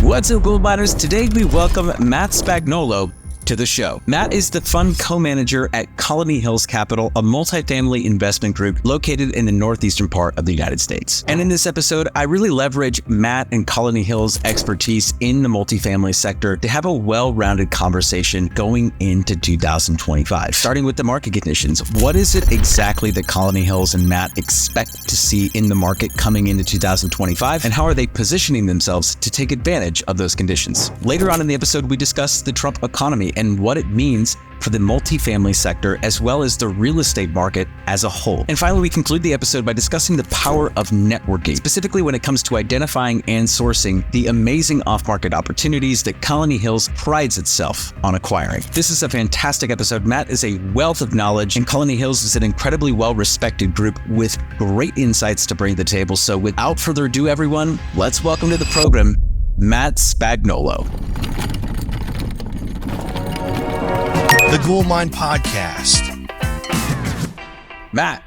What's up, gold miners? Today we welcome Matt Spagnolo to the show. Matt is the fund co-manager at Colony Hills Capital, a multifamily investment group located in the northeastern part of the United States. And in this episode, I really leverage Matt and Colony Hills' expertise in the multifamily sector to have a well-rounded conversation going into 2025. Starting with the market conditions, what is it exactly that Colony Hills and Matt expect to see in the market coming into 2025, and how are they positioning themselves to take advantage of those conditions? Later on in the episode, we discuss the Trump economy and what it means for the multifamily sector, as well as the real estate market as a whole. And finally, we conclude the episode by discussing the power of networking, specifically when it comes to identifying and sourcing the amazing off-market opportunities that Colony Hills prides itself on acquiring. This is a fantastic episode. Matt is a wealth of knowledge, and Colony Hills is an incredibly well-respected group with great insights to bring to the table. So without further ado, everyone, let's welcome to the program, Matt Spagnolo. The Gold Mine Podcast. Matt,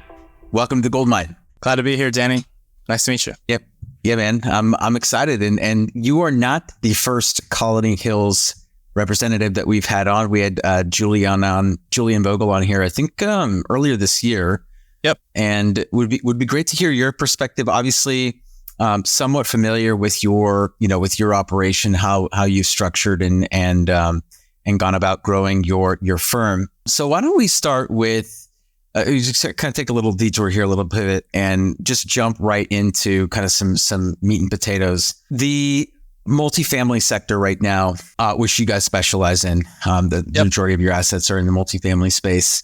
welcome to the Gold Mine. Glad to be here, Danny. Nice to meet you. Yep. Yeah, man. I'm excited. And you are not the first Colony Hills representative that we've had on. We had Julian Vogel on here, I think earlier this year. Yep. And would be great to hear your perspective. Obviously, somewhat familiar with your operation, how you've structured and gone about growing your firm. So why don't we start with, just kind of take a little detour here, a little pivot, and just jump right into kind of some meat and potatoes. The multifamily sector right now, which you guys specialize in, the majority of your assets are in the multifamily space.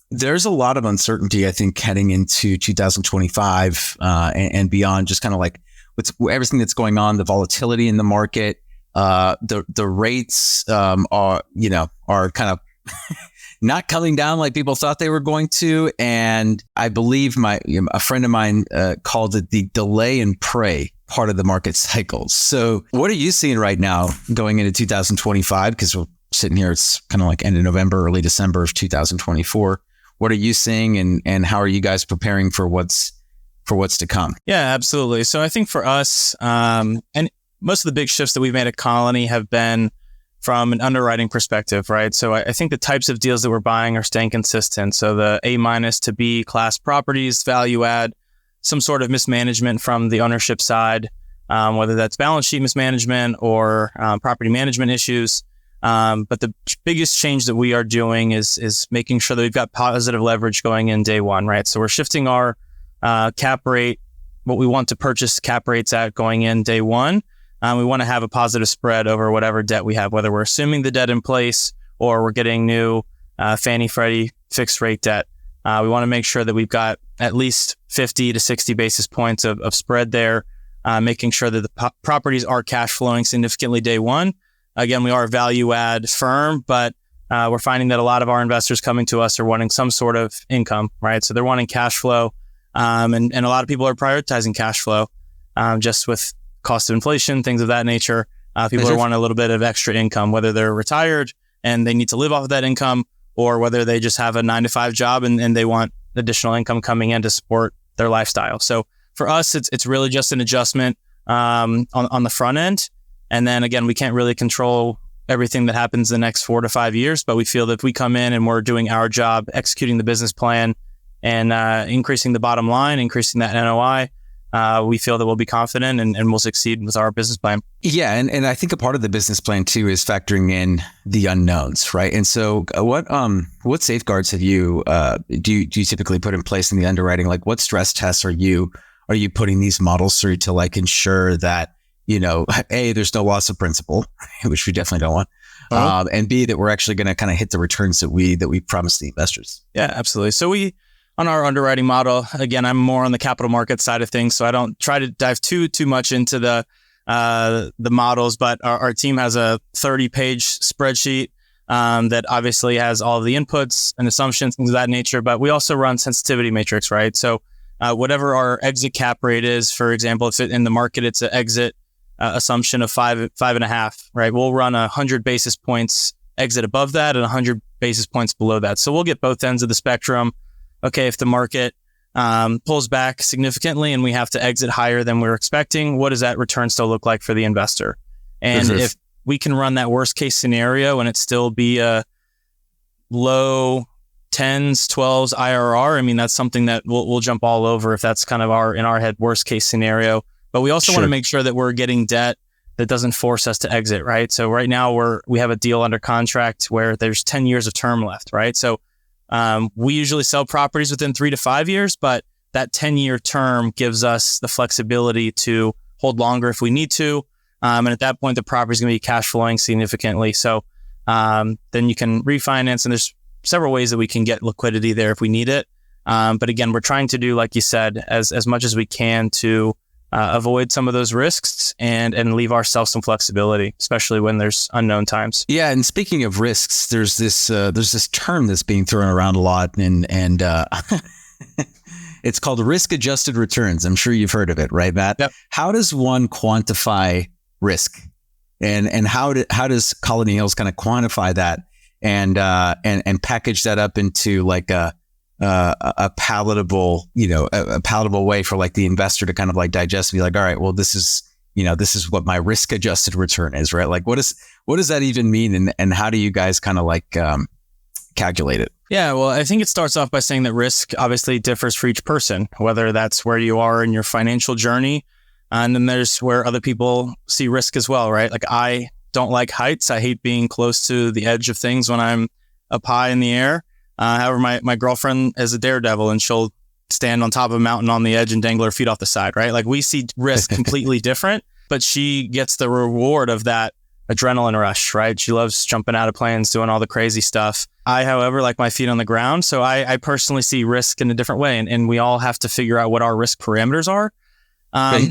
There's a lot of uncertainty, I think, heading into 2025 and beyond, just kind of like with everything that's going on, the volatility in the market. The rates are kind of not coming down like people thought they were going to, and I believe a friend of mine called it the delay and pray part of the market cycle. So, what are you seeing right now going into 2025? Because we're sitting here, it's kind of like end of November, early December of 2024. What are you seeing, and how are you guys preparing for what's to come? Yeah, absolutely. So, I think for us, and most of the big shifts that we've made at Colony have been from an underwriting perspective, right? So I think the types of deals that we're buying are staying consistent. So the A- to B class properties, value add, some sort of mismanagement from the ownership side, whether that's balance sheet mismanagement or property management issues. But the biggest change that we are doing is making sure that we've got positive leverage going in day one, right? So we're shifting our cap rate, what we want to purchase cap rates at going in day one. We want to have a positive spread over whatever debt we have, whether we're assuming the debt in place or we're getting new Fannie Freddie fixed rate debt. We want to make sure that we've got at least 50 to 60 basis points of spread there, making sure that the properties are cash flowing significantly day one. Again, we are a value add firm, but we're finding that a lot of our investors coming to us are wanting some sort of income, right? So they're wanting cash flow, and a lot of people are prioritizing cash flow just with cost of inflation, things of that nature. People are wanting a little bit of extra income, whether they're retired and they need to live off of that income, or whether they just have a 9-to-5 job and they want additional income coming in to support their lifestyle. So for us, it's really just an adjustment on the front end. And then again, we can't really control everything that happens the next 4 to 5 years, but we feel that if we come in and we're doing our job, executing the business plan and increasing the bottom line, increasing that NOI, we feel that we'll be confident and we'll succeed with our business plan. Yeah. And I think a part of the business plan too is factoring in the unknowns, right? And so what safeguards have you, do you typically put in place in the underwriting? Like what stress tests are you putting these models through to like ensure that, A, there's no loss of principal, which we definitely don't want. And B, that we're actually going to kind of hit the returns that we promised the investors. Yeah, absolutely. So on our underwriting model, again, I'm more on the capital market side of things, so I don't try to dive too much into the models. But our team has a 30-page spreadsheet that obviously has all of the inputs and assumptions, things of that nature. But we also run sensitivity matrix, right? So whatever our exit cap rate is, for example, if in the market it's an exit assumption of 5.5, right? We'll run 100 basis points exit above that and 100 basis points below that. So we'll get both ends of the spectrum. Okay, if the market pulls back significantly and we have to exit higher than we're expecting, what does that return still look like for the investor? And if we can run that worst case scenario and it still be a low 10s, 12s IRR, I mean, that's something that we'll jump all over if that's kind of in our head worst case scenario. But we also want to make sure that we're getting debt that doesn't force us to exit, right? So right now we have a deal under contract where there's 10 years of term left, right? So we usually sell properties within 3 to 5 years, but that 10-year term gives us the flexibility to hold longer if we need to. And at that point, the property is going to be cash flowing significantly. So then you can refinance, and there's several ways that we can get liquidity there if we need it. But again, we're trying to do, like you said, as much as we can to avoid some of those risks and leave ourselves some flexibility, especially when there's unknown times. Yeah, and speaking of risks, there's this term that's being thrown around a lot, and it's called risk-adjusted returns. I'm sure you've heard of it, right, Matt? Yep. How does one quantify risk, and how does Colony Hills kind of quantify that and package that up into like a palatable, a palatable way for like the investor to kind of like digest and be like, all right, well, this is what my risk adjusted return is, right? Like what does that even mean? And how do you guys kind of like calculate it? Yeah, well, I think it starts off by saying that risk obviously differs for each person, whether that's where you are in your financial journey. And then there's where other people see risk as well, right? Like I don't like heights. I hate being close to the edge of things when I'm up high in the air. However, my girlfriend is a daredevil and she'll stand on top of a mountain on the edge and dangle her feet off the side, right? Like we see risk completely different, but she gets the reward of that adrenaline rush, right? She loves jumping out of planes, doing all the crazy stuff. I, however, like my feet on the ground. So I personally see risk in a different way. And we all have to figure out what our risk parameters are.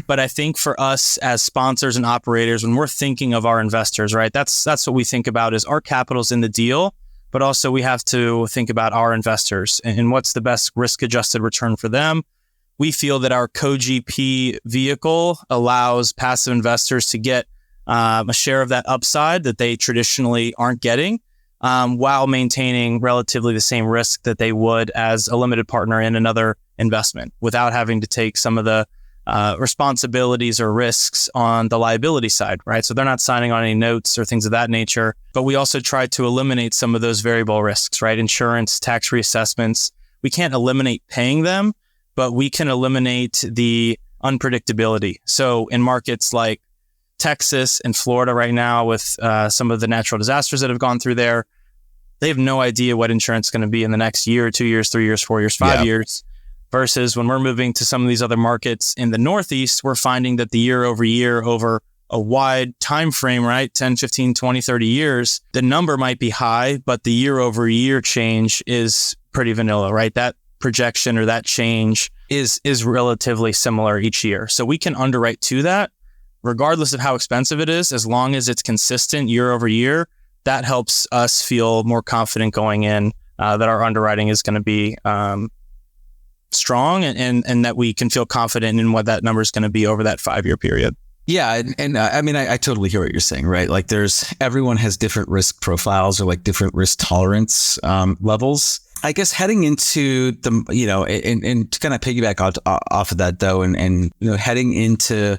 But I think for us as sponsors and operators, when we're thinking of our investors, right, that's what we think about is our capital's in the deal, but also we have to think about our investors and what's the best risk-adjusted return for them. We feel that our co-GP vehicle allows passive investors to get a share of that upside that they traditionally aren't getting, while maintaining relatively the same risk that they would as a limited partner in another investment without having to take some of the responsibilities or risks on the liability side, right? So they're not signing on any notes or things of that nature, but we also try to eliminate some of those variable risks, right? Insurance, tax reassessments. We can't eliminate paying them, but we can eliminate the unpredictability. So in markets like Texas and Florida right now with some of the natural disasters that have gone through there, they have no idea what insurance is going to be in the next year, 2 years, 3 years, 4 years, 5 years. Versus when we're moving to some of these other markets in the Northeast, we're finding that the year over year, over a wide time frame, right? 10, 15, 20, 30 years, the number might be high, but the year over year change is pretty vanilla, right? That projection or that change is relatively similar each year. So we can underwrite to that, regardless of how expensive it is, as long as it's consistent year over year. That helps us feel more confident going in that our underwriting is going to be strong and that we can feel confident in what that number is going to be over that 5-year period. Yeah. And I mean, I totally hear what you're saying, right? Like everyone has different risk profiles or like different risk tolerance levels. I guess heading into the, and to kind of piggyback off of that though, and heading into,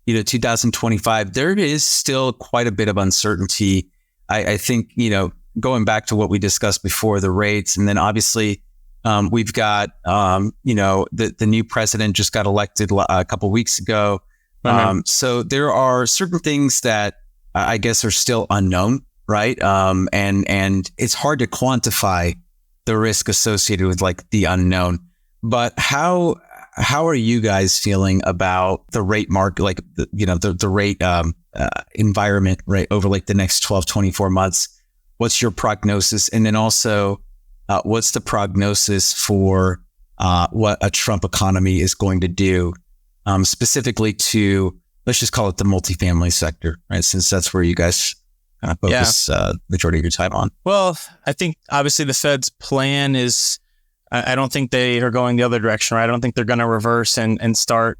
2025, there is still quite a bit of uncertainty. I think, going back to what we discussed before, the rates, and then obviously, we've got, the new president just got elected a couple of weeks ago. So there are certain things that I guess are still unknown, right? And it's hard to quantify the risk associated with like the unknown. But how are you guys feeling about the rate market, like the rate environment, right, over like the next 12, 24 months? What's your prognosis? And then also, what's the prognosis for what a Trump economy is going to do, specifically to, let's just call it the multifamily sector, right? Since that's where you guys kind of focus majority of your time on. Well, I think obviously the Fed's plan is, I don't think they are going the other direction, right? I don't think they're going to reverse and start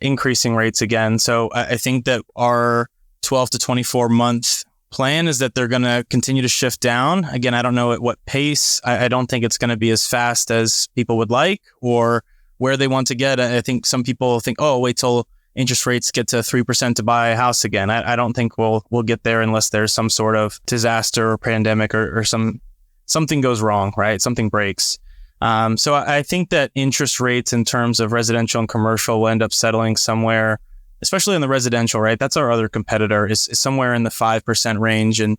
increasing rates again. So I think that our 12 to 24 month plan is that they're going to continue to shift down. Again, I don't know at what pace. I don't think it's going to be as fast as people would like or where they want to get. I think some people think, oh, wait till interest rates get to 3% to buy a house again. I don't think we'll get there unless there's some sort of disaster or pandemic or something goes wrong, right? Something breaks. So I think that interest rates in terms of residential and commercial will end up settling somewhere, especially in the residential, right? That's our other competitor, is somewhere in the 5% range. And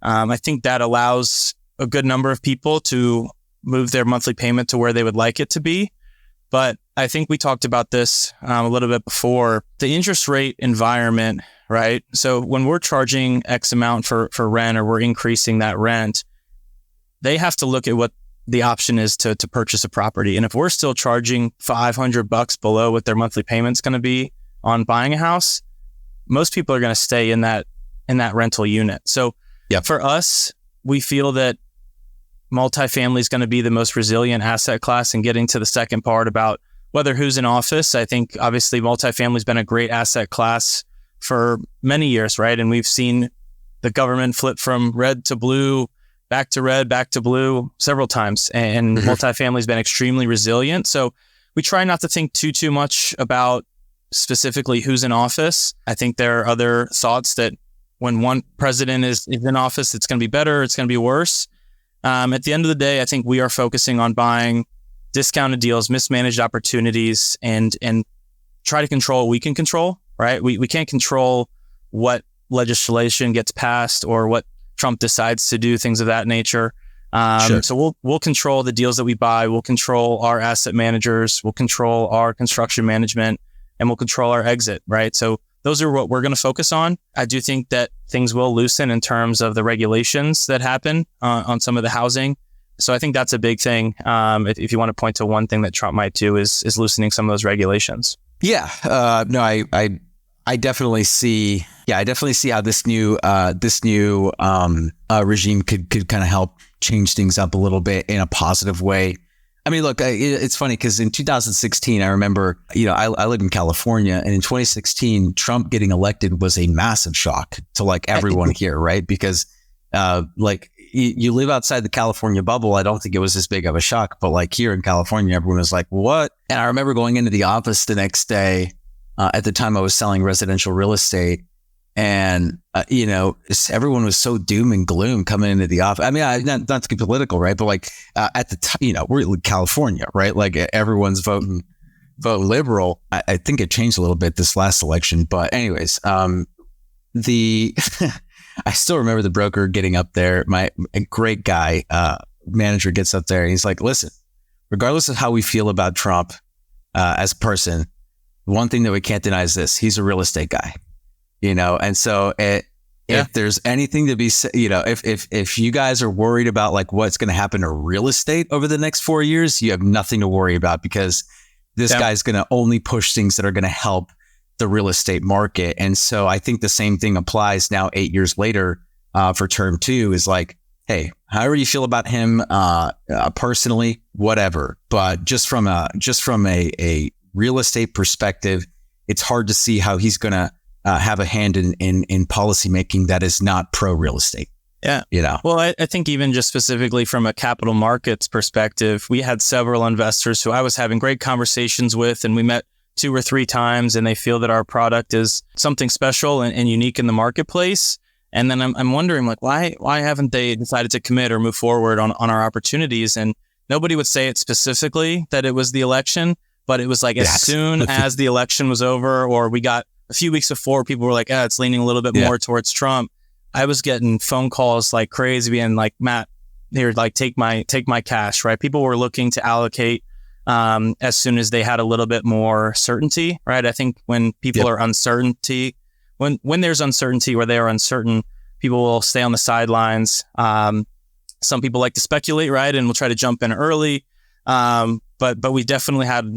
I think that allows a good number of people to move their monthly payment to where they would like it to be. But I think we talked about this a little bit before. The interest rate environment, right? So when we're charging X amount for rent, or we're increasing that rent, they have to look at what the option is to purchase a property. And if we're still charging $500 below what their monthly payment's going to be on buying a house, most people are going to stay in that rental unit. So for us, we feel that multifamily is going to be the most resilient asset class. And getting to the second part about whether who's in office, I think obviously multifamily has been a great asset class for many years, right? And we've seen the government flip from red to blue, back to red, back to blue several times. And multifamily has been extremely resilient. So we try not to think too much about specifically who's in office. I think there are other thoughts that when one president is in office, it's going to be better, it's going to be worse. At the end of the day, I think we are focusing on buying discounted deals, mismanaged opportunities, and try to control what we can control, right? We can't control what legislation gets passed or what Trump decides to do, things of that nature. So we'll control the deals that we buy. We'll control our asset managers. We'll control our construction management, and we'll control our exit, right? So those are what we're going to focus on. I do think that things will loosen in terms of the regulations that happen on some of the housing. So I think that's a big thing. If you want to point to one thing that Trump might do is loosening some of those regulations. Yeah. No, I definitely see. Yeah, I definitely see how this new regime could kind of help change things up a little bit in a positive way. I mean, look, it's funny because in 2016, I remember, I live in California, and in 2016, Trump getting elected was a massive shock to like everyone here, right? Because you live outside the California bubble. I don't think it was as big of a shock, but like here in California, everyone was like, what? And I remember going into the office the next day. At the time I was selling residential real estate, and, everyone was so doom and gloom coming into the office. I mean, not to get political, right? But like, at the time, we're in California, right? Like everyone's voting liberal. I think it changed a little bit this last election, but anyways, I still remember the broker getting up there. A great guy, manager gets up there and he's like, listen, regardless of how we feel about Trump, as a person, one thing that we can't deny is this: he's a real estate guy. And so if there's anything to be said, if you guys are worried about like what's going to happen to real estate over the next 4 years, you have nothing to worry about, because this guy's going to only push things that are going to help the real estate market. And so I think the same thing applies now 8 years later, for term 2 is like, hey, however you feel about him, personally, whatever, but just from a real estate perspective, it's hard to see how he's going to have a hand in policy making that is not pro real estate. Yeah. Well, I think even just specifically from a capital markets perspective, we had several investors who I was having great conversations with, and we met 2 or 3 times, and they feel that our product is something special and unique in the marketplace. And then I'm wondering, like, why haven't they decided to commit or move forward on our opportunities? And nobody would say it specifically that it was the election, but it was like as soon as the election was over, or we got a few weeks before, people were like, it's leaning a little bit more towards Trump. I was getting phone calls like crazy, being like, Matt, here, like take my cash, right? People were looking to allocate as soon as they had a little bit more certainty, right? I think when people are uncertainty, when there's uncertainty or they are uncertain, people will stay on the sidelines. Some people like to speculate, right? And we'll try to jump in early. But we definitely had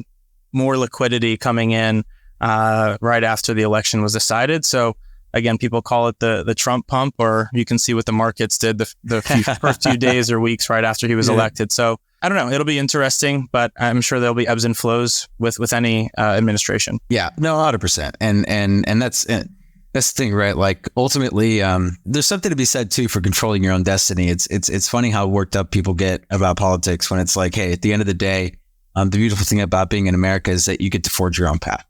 more liquidity coming in right after the election was decided. So again, people call it the Trump pump, or you can see what the markets did the first few days or weeks right after he was elected. So I don't know. It'll be interesting, but I'm sure there'll be ebbs and flows with any administration. Yeah, no, 100%. And that's the thing, right? Like ultimately, there's something to be said too for controlling your own destiny. It's funny how worked up people get about politics when it's like, hey, at the end of the day, the beautiful thing about being in America is that you get to forge your own path.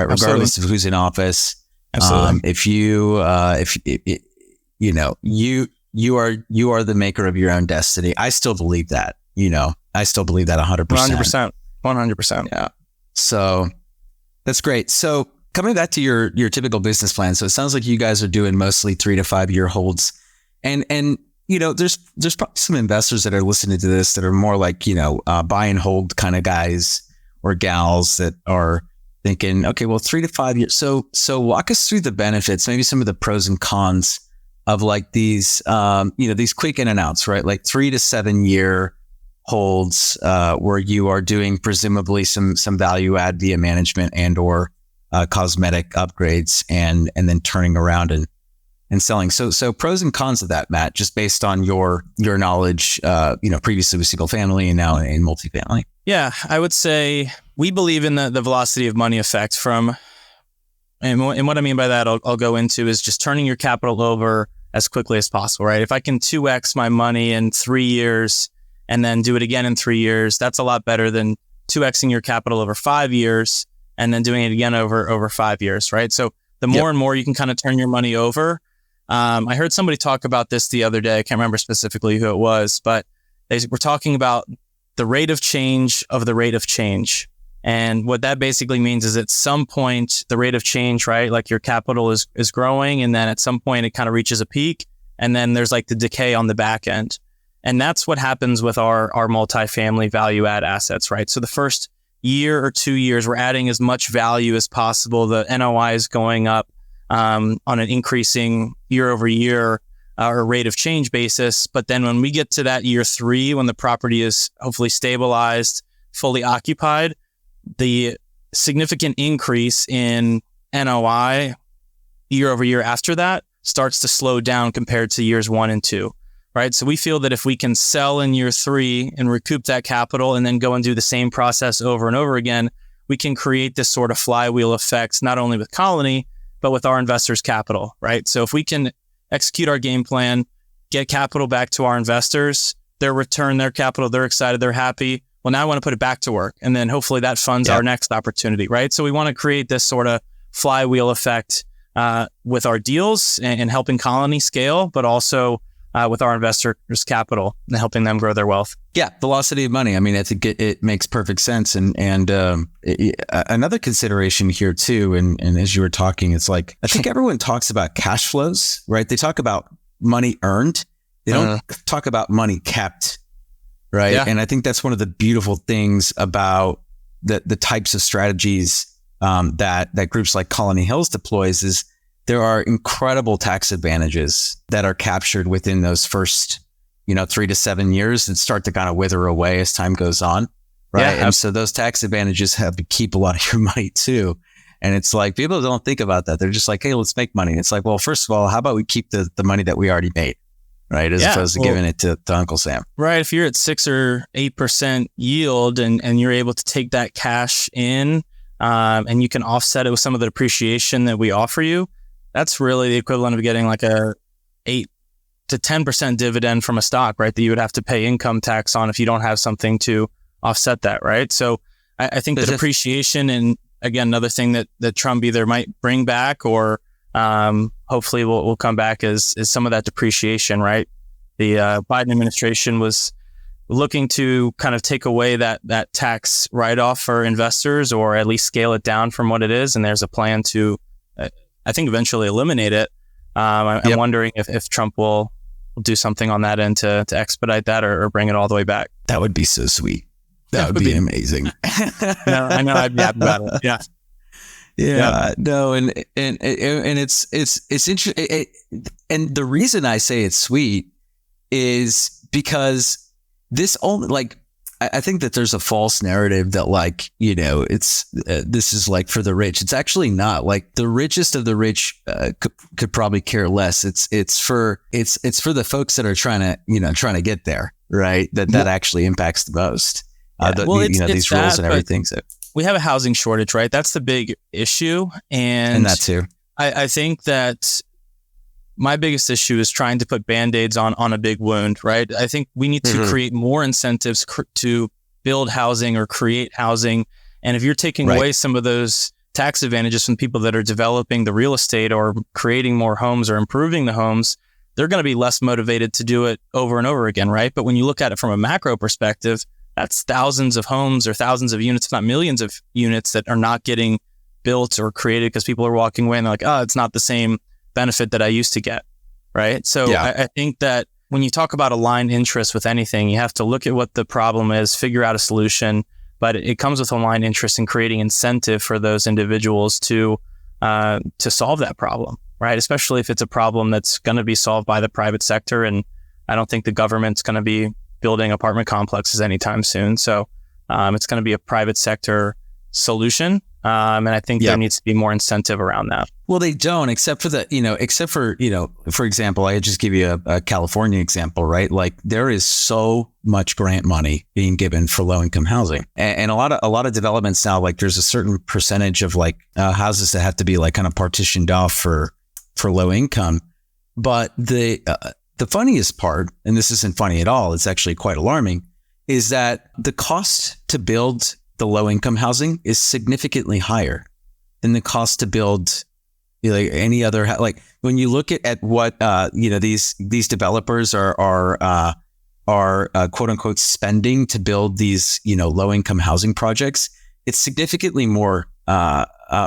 right? Regardless of who's in office. Absolutely. If you you are the maker of your own destiny. I still believe that. I still believe that 100%. 100%. Yeah. So that's great. So coming back to your typical business plan. So it sounds like you guys are doing mostly 3 to 5 year holds, and there's probably some investors that are listening to this that are more like buy and hold kind of guys or gals that are thinking, okay, well, 3 to 5 years. So walk us through the benefits, maybe some of the pros and cons of like these these quick in and outs, right? Like 3 to 7 year holds where you are doing presumably some value add via management and or cosmetic upgrades and then turning around and selling. So pros and cons of that, Matt, just based on your knowledge, previously with single family and now in multifamily. Yeah, I would say we believe in the velocity of money effect and what I mean by that, I'll go into is just turning your capital over as quickly as possible, right? If I can 2x my money in 3 years and then do it again in 3 years, that's a lot better than 2xing your capital over 5 years and then doing it again over 5 years, right? So the more and more you can kind of turn your money over. I heard somebody talk about this the other day. I can't remember specifically who it was, but they were talking about the rate of change of the rate of change. And what that basically means is at some point, the rate of change, right? Like your capital is growing. And then at some point it kind of reaches a peak. And then there's like the decay on the back end. And that's what happens with our multifamily value add assets, right? So the first year or 2 years, we're adding as much value as possible. The NOI is going up on an increasing year over year or rate of change basis. But then when we get to that year 3, when the property is hopefully stabilized, fully occupied, the significant increase in NOI year over year after that starts to slow down compared to years 1 and 2, right? So we feel that if we can sell in year 3 and recoup that capital and then go and do the same process over and over again, we can create this sort of flywheel effect, not only with Colony, but with our investors' capital, right? So if we can execute our game plan, get capital back to our investors, their return, their capital, they're excited, they're happy. Well, now I want to put it back to work. And then hopefully that funds our next opportunity, right? So we want to create this sort of flywheel effect with our deals and helping Colony scale, but also with our investors' capital and helping them grow their wealth. Yeah. Velocity of money. I mean, I think it makes perfect sense. And another consideration here too, and as you were talking, it's like, I think everyone talks about cash flows, right? They talk about money earned. They don't talk about money kept. Right. Yeah. And I think that's one of the beautiful things about the types of strategies that groups like Colony Hills deploys is there are incredible tax advantages that are captured within those first, 3 to 7 years and start to kind of wither away as time goes on. Right. Yeah, and so those tax advantages have to keep a lot of your money too. And it's like, people don't think about that. They're just like, hey, let's make money. And it's like, well, first of all, how about we keep the money that we already made? Right. As opposed to giving it to Uncle Sam. Right. If you're at 6 or 8% yield and you're able to take that cash in and you can offset it with some of the depreciation that we offer you, that's really the equivalent of getting like a 8 to 10% dividend from a stock, right? That you would have to pay income tax on if you don't have something to offset that. Right. So I think the depreciation, and again, another thing that Trump either might bring back or hopefully will come back is some of that depreciation, right? The Biden administration was looking to kind of take away that tax write-off for investors or at least scale it down from what it is. And there's a plan to, I think, eventually eliminate it. I'm wondering if Trump will do something on that end to expedite that or bring it all the way back. That would be so sweet. That would be amazing. No, I know I'd be happy about it. Yeah. Yeah, no, and it's interesting. And the reason I say it's sweet is because this only, like, I think that there's a false narrative that, like, it's this is like for the rich. It's actually not. Like, the richest of the rich could probably care less. It's for the folks that are trying to get there, right? That actually impacts the most. These rules and everything. So we have a housing shortage, right? That's the big issue. And that too. I think that my biggest issue is trying to put Band-Aids on a big wound, right? I think we need to create more incentives to build housing or create housing. And if you're taking away some of those tax advantages from people that are developing the real estate or creating more homes or improving the homes, they're going to be less motivated to do it over and over again, right? But when you look at it from a macro perspective, that's thousands of homes or thousands of units, if not millions of units that are not getting built or created because people are walking away and they're like, oh, it's not the same benefit that I used to get, right? So I think that when you talk about aligned interests with anything, you have to look at what the problem is, figure out a solution, but it comes with aligned interest in creating incentive for those individuals to solve that problem, right? Especially if it's a problem that's going to be solved by the private sector. And I don't think the government's going to be building apartment complexes anytime soon. So it's going to be a private sector solution. And I think there needs to be more incentive around that. Well, they don't, except for, for example, I just give you a California example, right? Like there is so much grant money being given for low income housing, and a lot of developments now, like there's a certain percentage of like houses that have to be like kind of partitioned off for low income. But the funniest part, and this isn't funny at all, it's actually quite alarming, is that the cost to build the low income housing is significantly higher than the cost to build like any other, like when you look at what these developers are quote unquote spending to build these low income housing projects, it's significantly more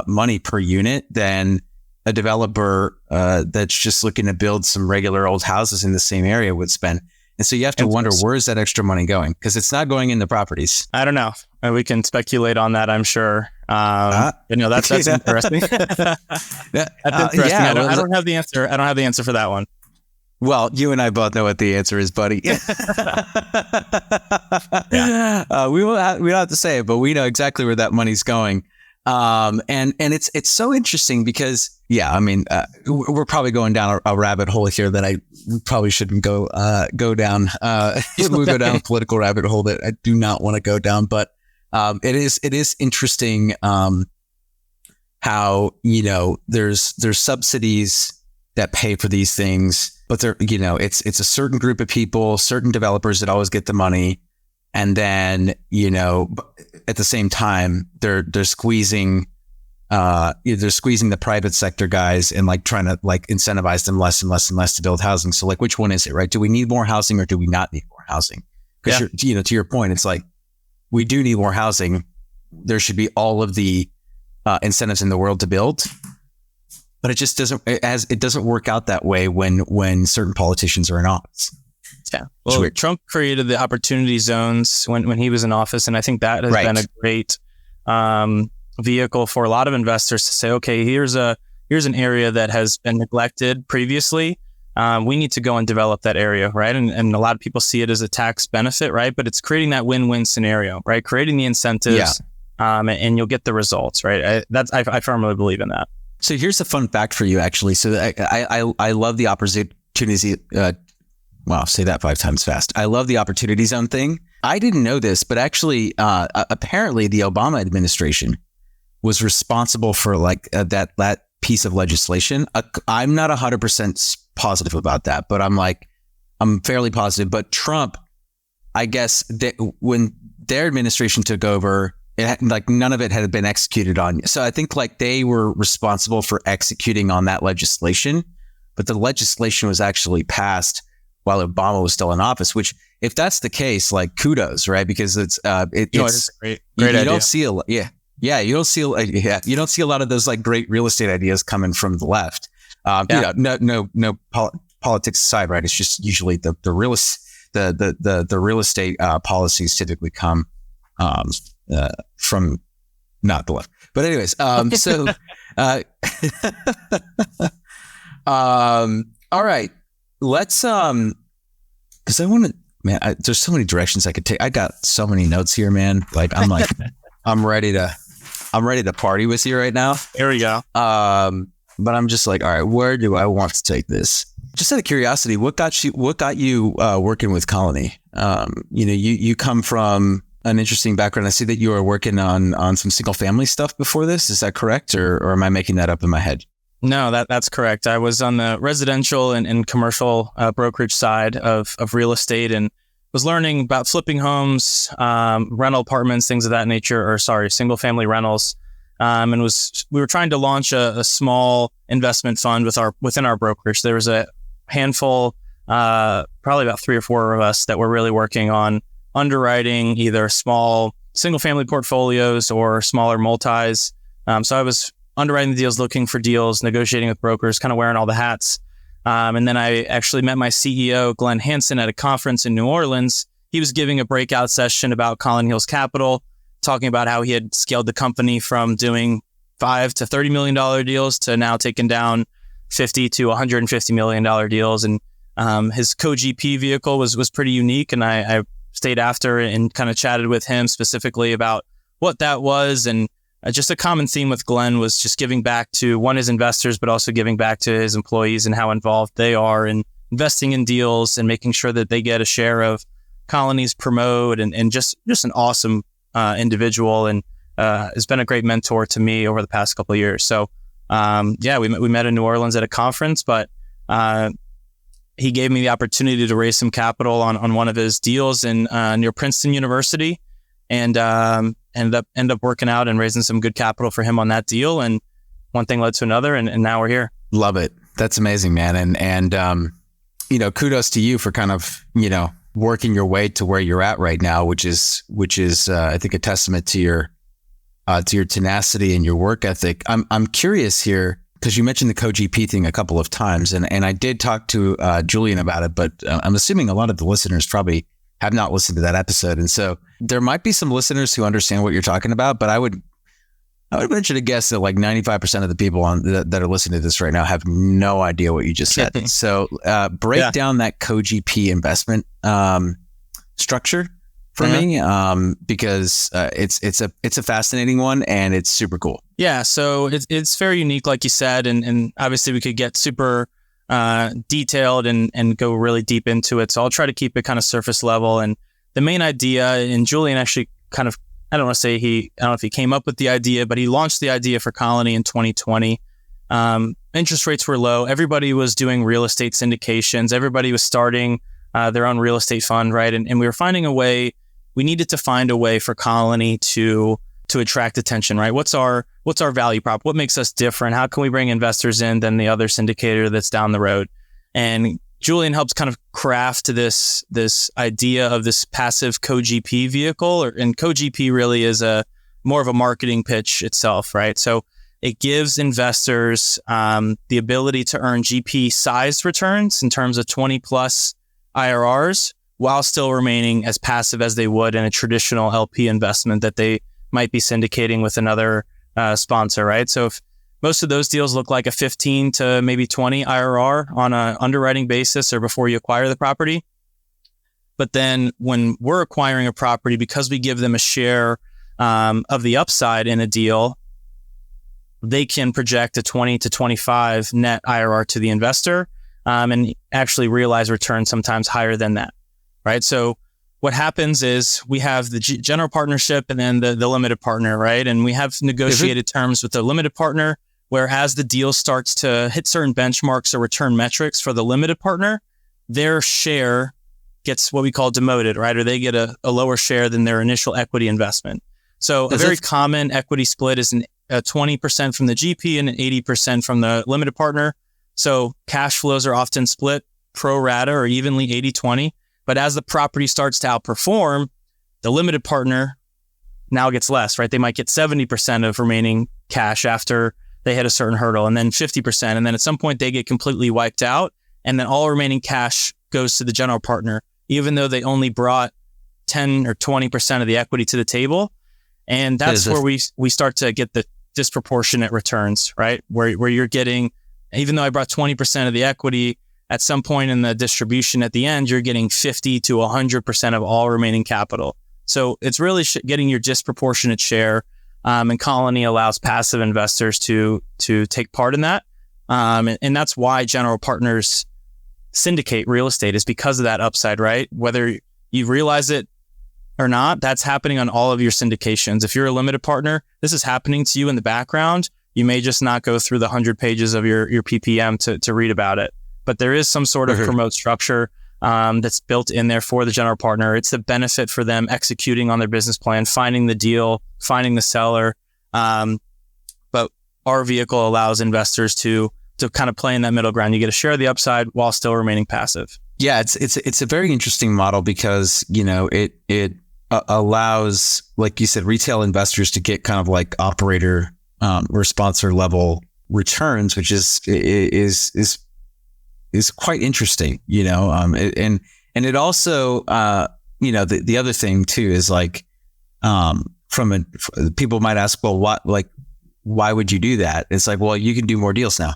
money per unit than a developer that's just looking to build some regular old houses in the same area would spend. And so you have to wonder, where is that extra money going? Because it's not going in the properties. I don't know. We can speculate on that, I'm sure. That's interesting. That's interesting. I don't have the answer. I don't have the answer for that one. Well, you and I both know what the answer is, buddy. We don't have to say it, but we know exactly where that money's going. And it's so interesting because, we're probably going down a rabbit hole here that I probably shouldn't go down. We'll go down a political rabbit hole that I do not want to go down. But it is interesting how there's subsidies that pay for these things, but they're it's a certain group of people, certain developers that always get the money. And then, at the same time, they're squeezing the private sector guys and like trying to like incentivize them less and less and less to build housing. So like, which one is it, right? Do we need more housing or do we not need more housing? Because to your point, it's like, we do need more housing. There should be all of the incentives in the world to build, but it just doesn't work out that way when certain politicians are in office. Yeah. Well, Trump created the opportunity zones when he was in office. And I think that has been a great vehicle for a lot of investors to say, okay, here's an area that has been neglected previously. We need to go and develop that area, right? And a lot of people see it as a tax benefit, right? But it's creating that win-win scenario, right? Creating the incentives, and you'll get the results, right? I firmly believe in that. So here's a fun fact for you, actually. So I love the opportunity. Wow, say that 5 times fast. I love the opportunity zone thing. I didn't know this, but actually, apparently the Obama administration was responsible for like that piece of legislation. I'm not 100% positive about that, but I'm fairly positive. But Trump, I guess that when their administration took over, none of it had been executed on. So I think like they were responsible for executing on that legislation, but the legislation was actually passed while Obama was still in office, which if that's the case, like kudos, right? Because it's a great idea. You don't see a lot of those like great real estate ideas coming from the left. No politics aside, right? It's just usually the real estate policies typically come from not the left. But anyways, all right. Let's, cause I want to, man, there's so many directions I could take. I got so many notes here, man. I'm ready to party with you right now. Here we go. But I'm just like, all right, where do I want to take this? Just out of curiosity, what got you working with Colony? You come from an interesting background. I see that you were working on some single family stuff before this. Is that correct? Or am I making that up in my head? No, that's correct. I was on the residential and commercial brokerage side of real estate and was learning about flipping homes, rental apartments, things of that nature, single family rentals. we were trying to launch a small investment fund within our brokerage. There was a handful, probably about 3 or 4 of us that were really working on underwriting either small single family portfolios or smaller multis. So I was underwriting the deals, looking for deals, negotiating with brokers, kind of wearing all the hats. And then I actually met my CEO, Glenn Hansen, at a conference in New Orleans. He was giving a breakout session about Colony Hills Capital, talking about how he had scaled the company from doing $5 to $30 million deals to now taking down $50 to $150 million deals. And his co-GP vehicle was pretty unique. And I stayed after and kind of chatted with him specifically about what that was. And just a common theme with Glenn was just giving back to his investors, but also giving back to his employees and how involved they are in investing in deals and making sure that they get a share of Colony's promote, and just an awesome individual, and has been a great mentor to me over the past couple of years. So we met in New Orleans at a conference, but he gave me the opportunity to raise some capital on one of his deals in near Princeton University, and ended up working out and raising some good capital for him on that deal. And one thing led to another, and now we're here. Love it. That's amazing, man. And kudos to you for kind of, working your way to where you're at right now, which is I think a testament to your tenacity and your work ethic. I'm curious here, because you mentioned the co-GP thing a couple of times, and I did talk to Julian about it, but I'm assuming a lot of the listeners probably have not listened to that episode. And so there might be some listeners who understand what you're talking about, but I would venture to guess that like 95% of the people that are listening to this right now have no idea what you just said. So break down that co-GP investment structure for me, because it's a fascinating one and it's super cool. Yeah, so it's very unique, like you said, and obviously we could get super detailed and go really deep into it. So I'll try to keep it kind of surface level. And the main idea, and Julian actually kind of, I don't know if he came up with the idea, but he launched the idea for Colony in 2020. Interest rates were low. Everybody was doing real estate syndications. Everybody was starting their own real estate fund, right? And we were finding we needed to find a way for Colony to attract attention, right? What's our value prop? What makes us different? How can we bring investors in than the other syndicator that's down the road? And Julian helps kind of craft this idea of this passive co-GP vehicle, and co-GP really is more of a marketing pitch itself, right? So it gives investors the ability to earn GP-sized returns in terms of 20 plus IRRs, while still remaining as passive as they would in a traditional LP investment that they might be syndicating with another sponsor, right? So if most of those deals look like a 15 to maybe 20 IRR on an underwriting basis or before you acquire the property. But then when we're acquiring a property, because we give them a share of the upside in a deal, they can project a 20 to 25 net IRR to the investor, and actually realize returns sometimes higher than that, right? So what happens is we have the general partnership and then the limited partner, right? And we have negotiated terms with the limited partner, where as the deal starts to hit certain benchmarks or return metrics for the limited partner, their share gets what we call demoted, right? Or they get a lower share than their initial equity investment. So a very common equity split is a 20% from the GP and an 80% from the limited partner. So cash flows are often split pro rata or evenly 80-20. But as the property starts to outperform, the limited partner now gets less, right? They might get 70% of remaining cash after they hit a certain hurdle, and then 50%. And then at some point they get completely wiped out, and then all remaining cash goes to the general partner, even though they only brought 10 or 20% of the equity to the table. And that's where we start to get the disproportionate returns, right? Where you're getting, even though I brought 20% of the equity, at some point in the distribution at the end, you're getting 50 to 100% of all remaining capital. So it's really getting your disproportionate share. And Colony allows passive investors to take part in that. And that's why general partners syndicate real estate, is because of that upside, right? Whether you realize it or not, that's happening on all of your syndications. If you're a limited partner, this is happening to you in the background. You may just not go through the 100 pages of your PPM to read about it. But there is some sort of promote structure that's built in there for the general partner. It's the benefit for them executing on their business plan, finding the deal, finding the seller. our vehicle allows investors to kind of play in that middle ground. You get a share of the upside while still remaining passive. Yeah, it's a very interesting model because, it allows, like you said, retail investors to get kind of like operator or sponsor level returns, which is quite interesting, and it also, the other thing too is like, people might ask, well, why would you do that? It's like, well, you can do more deals now,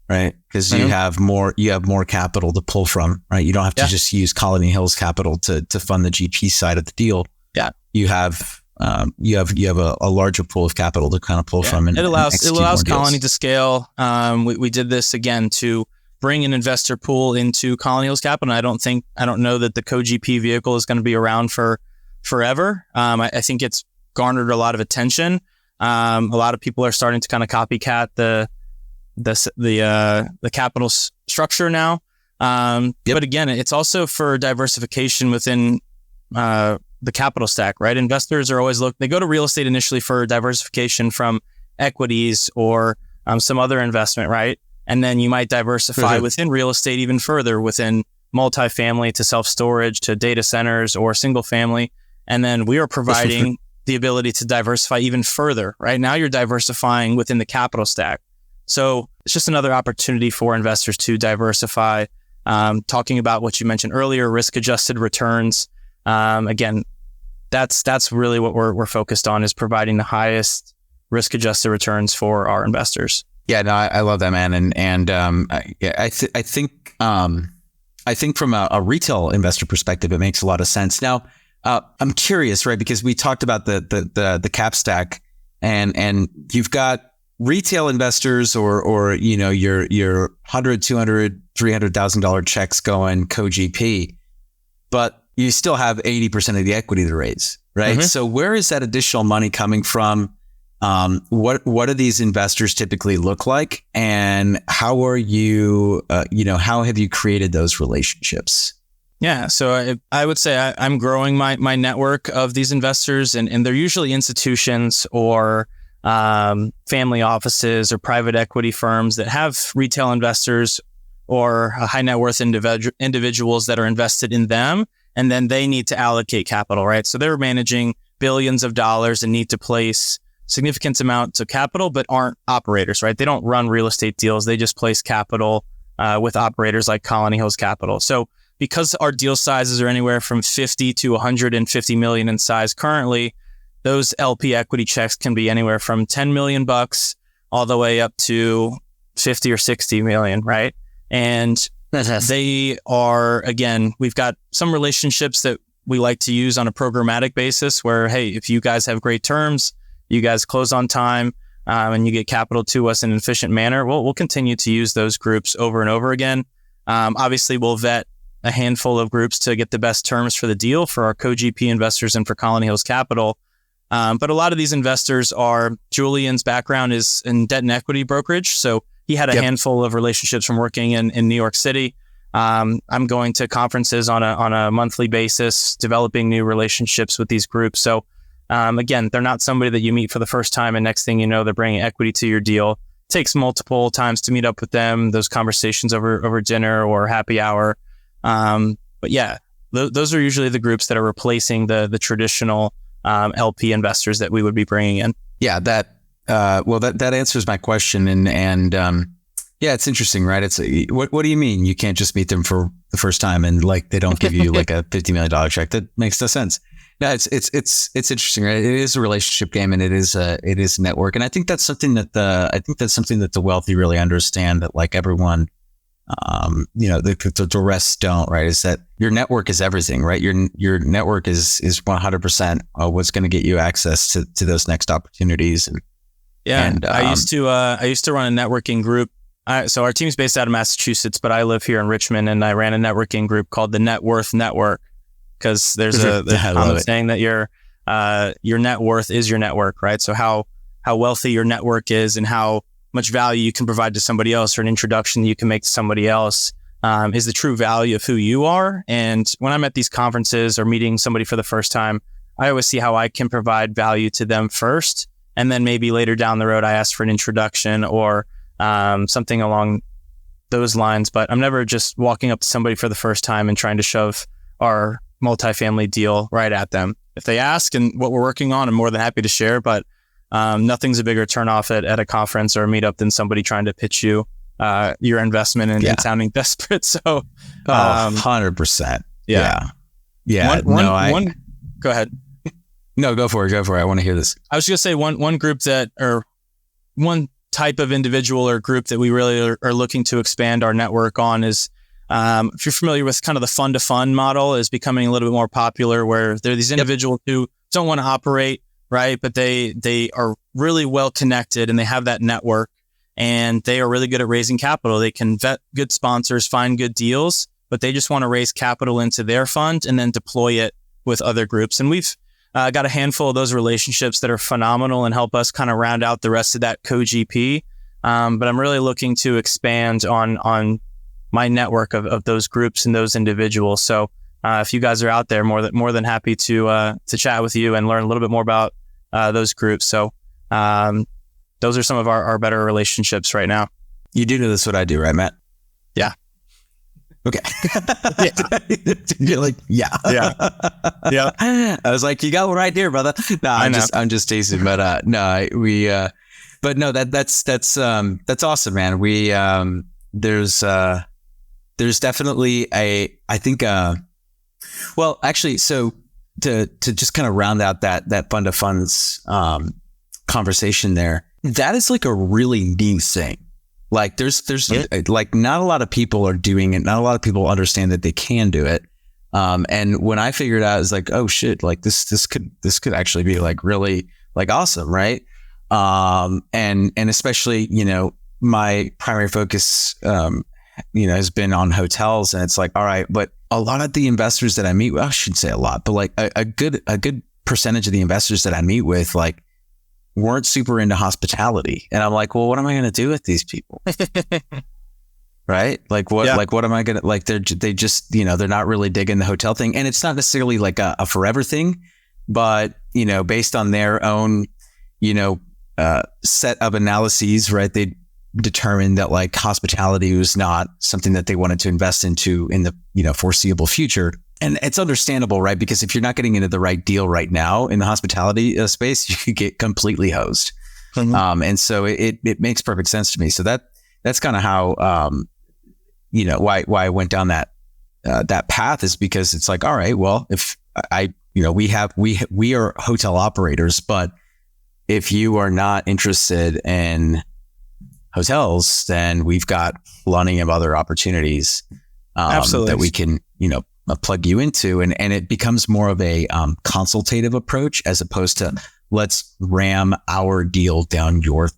right? Because you have more capital to pull from, right? You don't have to just use Colony Hills capital to fund the GP side of the deal. Yeah, you have a larger pool of capital to kind of pull from, and it allows Colony deals. to scale. We did this again to bring an investor pool into Colony Hills Capital. And I don't know that the co-GP vehicle is going to be around for forever. I think it's garnered a lot of attention. A lot of people are starting to kind of copycat the capital structure now. But again, it's also for diversification within the capital stack, right? Investors are always they go to real estate initially for diversification from equities or some other investment, right? And then you might diversify within real estate even further, within multifamily to self-storage to data centers or single family. And then we are providing the ability to diversify even further. Right now you're diversifying within the capital stack. So it's just another opportunity for investors to diversify. Talking about what you mentioned earlier, risk-adjusted returns. Again, that's really what we're focused on, is providing the highest risk-adjusted returns for our investors. Yeah, no, I love that, man. I think from a retail investor perspective, it makes a lot of sense. Now, I'm curious, right? Because we talked about the cap stack, and you've got retail investors or your $100, $200, $300,000 checks going co-GP, but you still have 80% of the equity to raise, right? Mm-hmm. So where is that additional money coming from? What do these investors typically look like, and how are you? How have you created those relationships? Yeah, so I would say I'm growing my network of these investors, and they're usually institutions or family offices or private equity firms that have retail investors or high net worth individuals that are invested in them, and then they need to allocate capital, right? So they're managing billions of dollars and need to place significant amounts of capital, but aren't operators, right? They don't run real estate deals. They just place capital with operators like Colony Hills Capital. So because our deal sizes are anywhere from 50 to 150 million in size currently, those LP equity checks can be anywhere from 10 million bucks all the way up to 50 or 60 million, right? And they are, again, we've got some relationships that we like to use on a programmatic basis where, hey, if you guys have great terms, you guys close on time, and you get capital to us in an efficient manner, we'll continue to use those groups over and over again. Obviously, we'll vet a handful of groups to get the best terms for the deal for our co-GP investors and for Colony Hills Capital. But a lot of these investors Julian's background is in debt and equity brokerage. So he had a handful of relationships from working in New York City. I'm going to conferences on a monthly basis, developing new relationships with these groups. So again, they're not somebody that you meet for the first time and next thing you know, they're bringing equity to your deal. It takes multiple times to meet up with them, those conversations over dinner or happy hour. But yeah, those are usually the groups that are replacing the traditional LP investors that we would be bringing in. Yeah, that answers my question. And yeah, it's interesting, right? It's what do you mean you can't just meet them for the first time and like they don't give you like a $50 million check? That makes no sense. No, it's interesting, right? It is a relationship game, and it is a network, and I think that's something that the wealthy really understand, that like everyone, the rest don't, right? Is that your network is everything, right? Your network is 100% what's going to get you access to those next opportunities. I used to run a networking group. So our team's based out of Massachusetts, but I live here in Richmond, and I ran a networking group called the Net Worth Network. Because there's a common saying that your net worth is your network, right? So how wealthy your network is and how much value you can provide to somebody else, or an introduction that you can make to somebody else, is the true value of who you are. And when I'm at these conferences or meeting somebody for the first time, I always see how I can provide value to them first, And then maybe later down the road, I ask for an introduction or something along those lines. But I'm never just walking up to somebody for the first time and trying to shove our multifamily deal right at them. If they ask and what we're working on, I'm more than happy to share. But nothing's a bigger turnoff at a conference or a meetup than somebody trying to pitch you your investment and sounding desperate. So, 100%. Yeah. Go ahead. No, go for it. I want to hear this. I was just going to say one group or one type of individual or group that we really are looking to expand our network on is, if you're familiar with kind of the fund to fund model, is becoming a little bit more popular, where there are these individuals who don't want to operate, right? But they are really well connected and they have that network and they are really good at raising capital. They can vet good sponsors, find good deals, but they just want to raise capital into their fund and then deploy it with other groups. And we've got a handful of those relationships that are phenomenal and help us kind of round out the rest of that co-GP. But I'm really looking to expand on my network of those groups and those individuals. So if you guys are out there, more than happy to chat with you and learn a little bit more about those groups. So those are some of our better relationships right now. You do know this is what I do, right, Matt? Yeah. Okay. You're like, yeah. I was like, you got one right there, brother. No, I'm just teasing, but but no, that's awesome, man. There's definitely I think, well, actually, so to just kind of round out that fund of funds, conversation there, that is like a really new thing. Like there's like not a lot of people are doing it. Not a lot of people understand that they can do it. And when I figured out, it's like, oh shit, like this could actually be like really like awesome. Right. And especially, my primary focus, has been on hotels, and it's like, all right, but a lot of the investors that I meet with, I shouldn't say a lot, but like a good percentage of the investors that I meet with, like, weren't super into hospitality. And I'm like, well, what am I going to do with these people? Right? Like what, what am I going to, like, they just, they're not really digging the hotel thing. And it's not necessarily like a forever thing, but, based on their own, set of analyses, right? They determined that like hospitality was not something that they wanted to invest into in the, foreseeable future. And it's understandable, right? Because if you're not getting into the right deal right now in the hospitality space, you could get completely hosed. Mm-hmm. And so it makes perfect sense to me. So that's kind of how, why I went down that path, is because it's like, all right, well, if we are hotel operators, but if you are not interested in hotels, then we've got plenty of other opportunities that we can, plug you into, and it becomes more of a consultative approach as opposed to let's ram our deal down your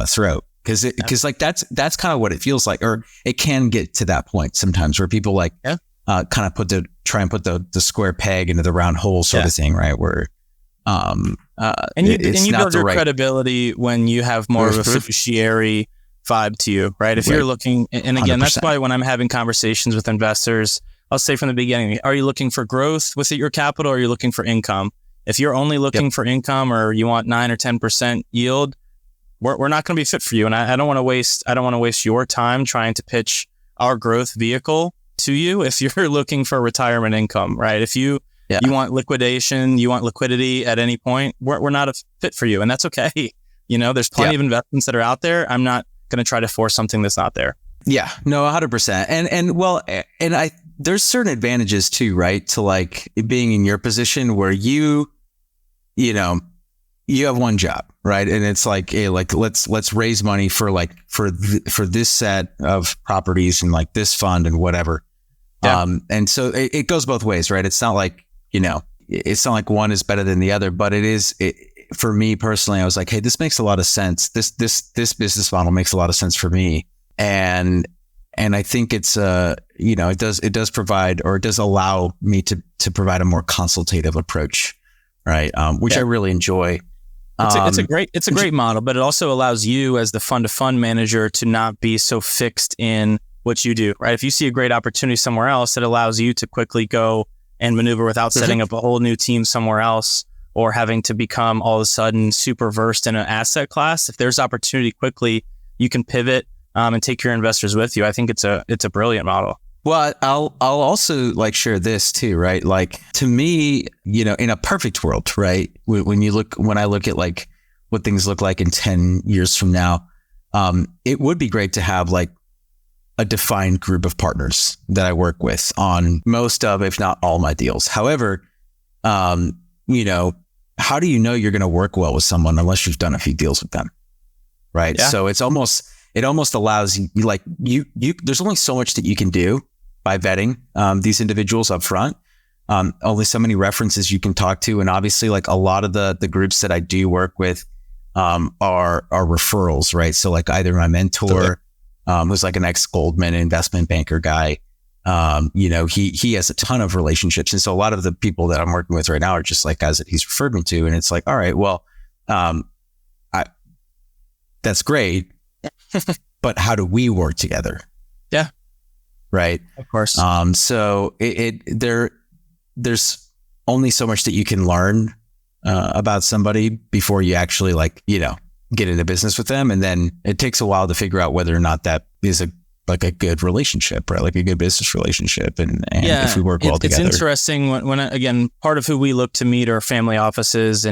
throat, because like that's kind of what it feels like, or it can get to that point sometimes where people like kind of try and put the square peg into the round hole sort of thing, right? Where and you build your credibility when you have more of a fiduciary vibe to you, right? If you're looking, and again, 100%. That's why when I'm having conversations with investors, I'll say from the beginning, are you looking for growth with your capital, or are you looking for income? If you're only looking for income, or you want 9 or 10% yield, we're not going to be fit for you. And I don't want to waste your time trying to pitch our growth vehicle to you if you're looking for retirement income, right? If you want liquidation, you want liquidity at any point, we're not a fit for you. And that's okay. There's plenty of investments that are out there. I'm not going to try to force something that's not there. Yeah, no, 100%. And there's certain advantages too, right? To like being in your position where you have one job, right? And it's like, hey, like let's raise money for this set of properties and like this fund and whatever. Yeah. And so it goes both ways, right? It's not like, it's not like one is better than the other, but for me personally, I was like, hey, this makes a lot of sense. This business model makes a lot of sense for me. And I think it's, it does provide, or it does allow me to provide a more consultative approach. Right. Which I really enjoy. It's a great model, but it also allows you as the fund to fund manager to not be so fixed in what you do, right? If you see a great opportunity somewhere else, it allows you to quickly go and maneuver without setting up a whole new team somewhere else, or having to become all of a sudden super versed in an asset class. If there's opportunity quickly, you can pivot and take your investors with you. I think it's a brilliant model. Well, I'll also like share this too, right? Like to me, in a perfect world, right? When I look at like what things look like in 10 years from now, it would be great to have like a defined group of partners that I work with on most of, if not all my deals. However, how do you know you're going to work well with someone unless you've done a few deals with them? Right. Yeah. So it almost allows you, there's only so much that you can do by vetting, these individuals up front. Only so many references you can talk to. And obviously like a lot of the groups that I do work with, are referrals, right? So like either my mentor, who's like an ex-Goldman investment banker guy, he has a ton of relationships. And so a lot of the people that I'm working with right now are just like guys that he's referred me to. And it's like, all right, well, that's great, but how do we work together? Yeah. Right. Of course. So there's only so much that you can learn, about somebody before you actually get into business with them. And then it takes a while to figure out whether or not that is a good relationship, right? Like a good business relationship. And if we work well together. It's interesting when again, part of who we look to meet are family offices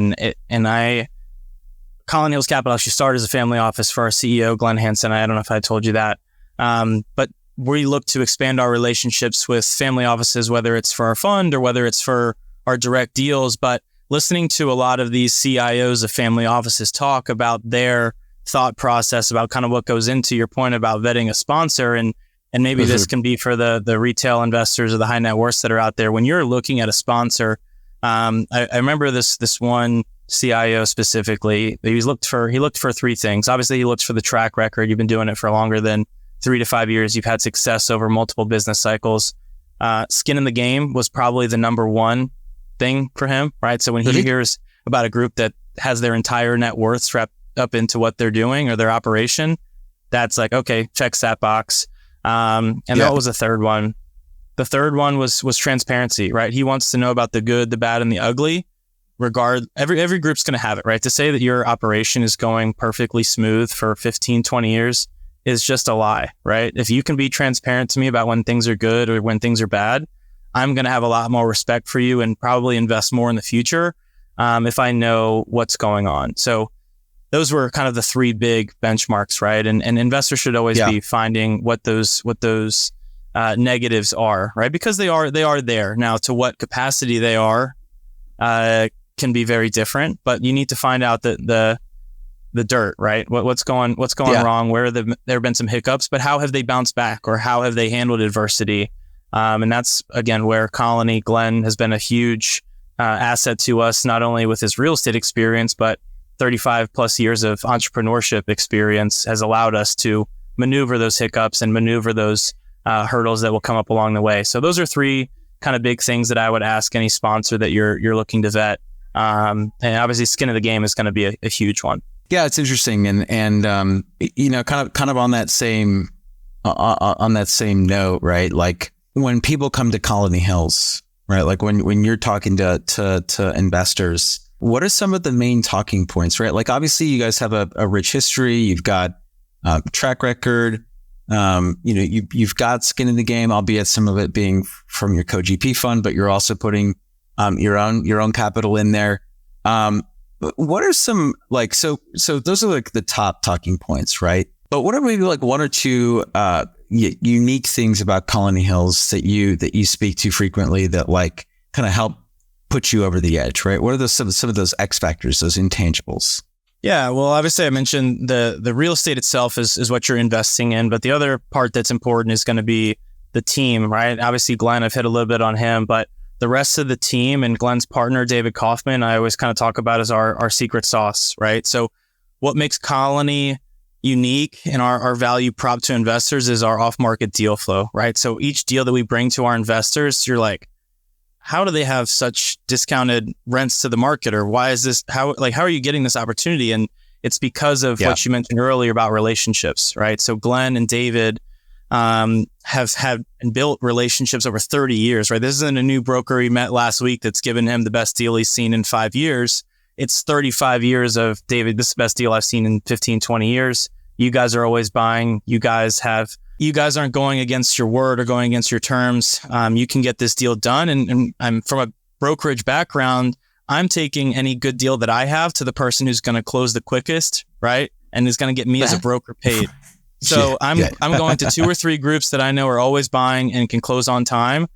Colony Hills Capital actually started as a family office for our CEO, Glenn Hansen. I don't know if I told you that. But we look to expand our relationships with family offices, whether it's for our fund or whether it's for our direct deals. But listening to a lot of these CIOs of family offices talk about their thought process about kind of what goes into your point about vetting a sponsor. And maybe this can be for the retail investors or the high net worths that are out there. When you're looking at a sponsor, I remember this one CIO specifically, he looked for three things. Obviously, he looked for the track record. You've been doing it for longer than 3 to 5 years. You've had success over multiple business cycles. Skin in the game was probably the number one thing for him, right? So when he hears about a group that has their entire net worth strapped up into what they're doing or their operation, that's like, okay, checks that box. That was the third one. The third one was transparency, right? He wants to know about the good, the bad, and the ugly. Every group's going to have it, right? To say that your operation is going perfectly smooth for 15, 20 years is just a lie, right? If you can be transparent to me about when things are good or when things are bad, I'm going to have a lot more respect for you and probably invest more in the future if I know what's going on. So those were kind of the three big benchmarks, right? And investors should always be finding what those negatives are, right? Because they are there. Now, to what capacity they are can be very different, but you need to find out the dirt, right? What's going wrong? Where there have been some hiccups, but how have they bounced back, or how have they handled adversity? And that's again where Colony Glenn has been a huge asset to us, not only with his real estate experience, but 35 plus years of entrepreneurship experience has allowed us to maneuver those hiccups and maneuver those hurdles that will come up along the way. So those are three kind of big things that I would ask any sponsor that you're looking to vet. And obviously skin of the game is going to be a huge one. Yeah, it's interesting. And kind of on that same note, right? Like when people come to Colony Hills, right? Like when you're talking to investors, what are some of the main talking points, right? Like obviously you guys have a rich history, you've got track record, you've got skin in the game, albeit some of it being from your co-GP fund, but you're also putting your own capital in there. What are some so those are like the top talking points, right? But what are maybe like one or two unique things about Colony Hills that you speak to frequently that like kind of help put you over the edge, right? What are some of those X factors, those intangibles? Yeah, well, obviously I mentioned the real estate itself is what you're investing in, but the other part that's important is going to be the team, right? Obviously Glenn, I've hit a little bit on him, but the rest of the team and Glenn's partner, David Kaufman, I always kind of talk about as our secret sauce, right? So what makes Colony unique and our value prop to investors is our off-market deal flow, right? So each deal that we bring to our investors, you're like, how do they have such discounted rents to the market? Or why is this, how are you getting this opportunity? And it's because of what you mentioned earlier about relationships, right? So Glenn and David have had and built relationships over 30 years, right? This isn't a new broker he met last week that's given him the best deal he's seen in 5 years. It's 35 years of, David, this is the best deal I've seen in 15, 20 years. You guys are always buying. You guys aren't going against your word or going against your terms. You can get this deal done. And I'm from a brokerage background. I'm taking any good deal that I have to the person who's going to close the quickest, right? And is going to get me as a broker paid. So I'm going to 2 or 3 groups that I know are always buying and can close on time,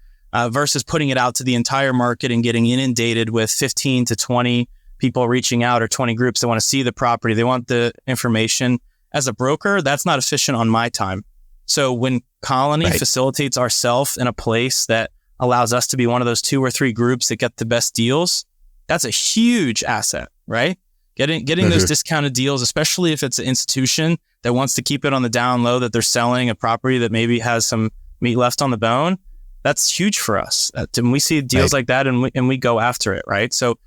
versus putting it out to the entire market and getting inundated with 15 to 20 people reaching out, or 20 groups that want to see the property. They want the information. As a broker, that's not efficient on my time. So when Colony facilitates ourselves in a place that allows us to be one of those 2 or 3 groups that get the best deals, that's a huge asset, right? Getting those discounted deals, especially if it's an institution that wants to keep it on the down low, that they're selling a property that maybe has some meat left on the bone, that's huge for us. And we see deals like that, and we go after it, right? So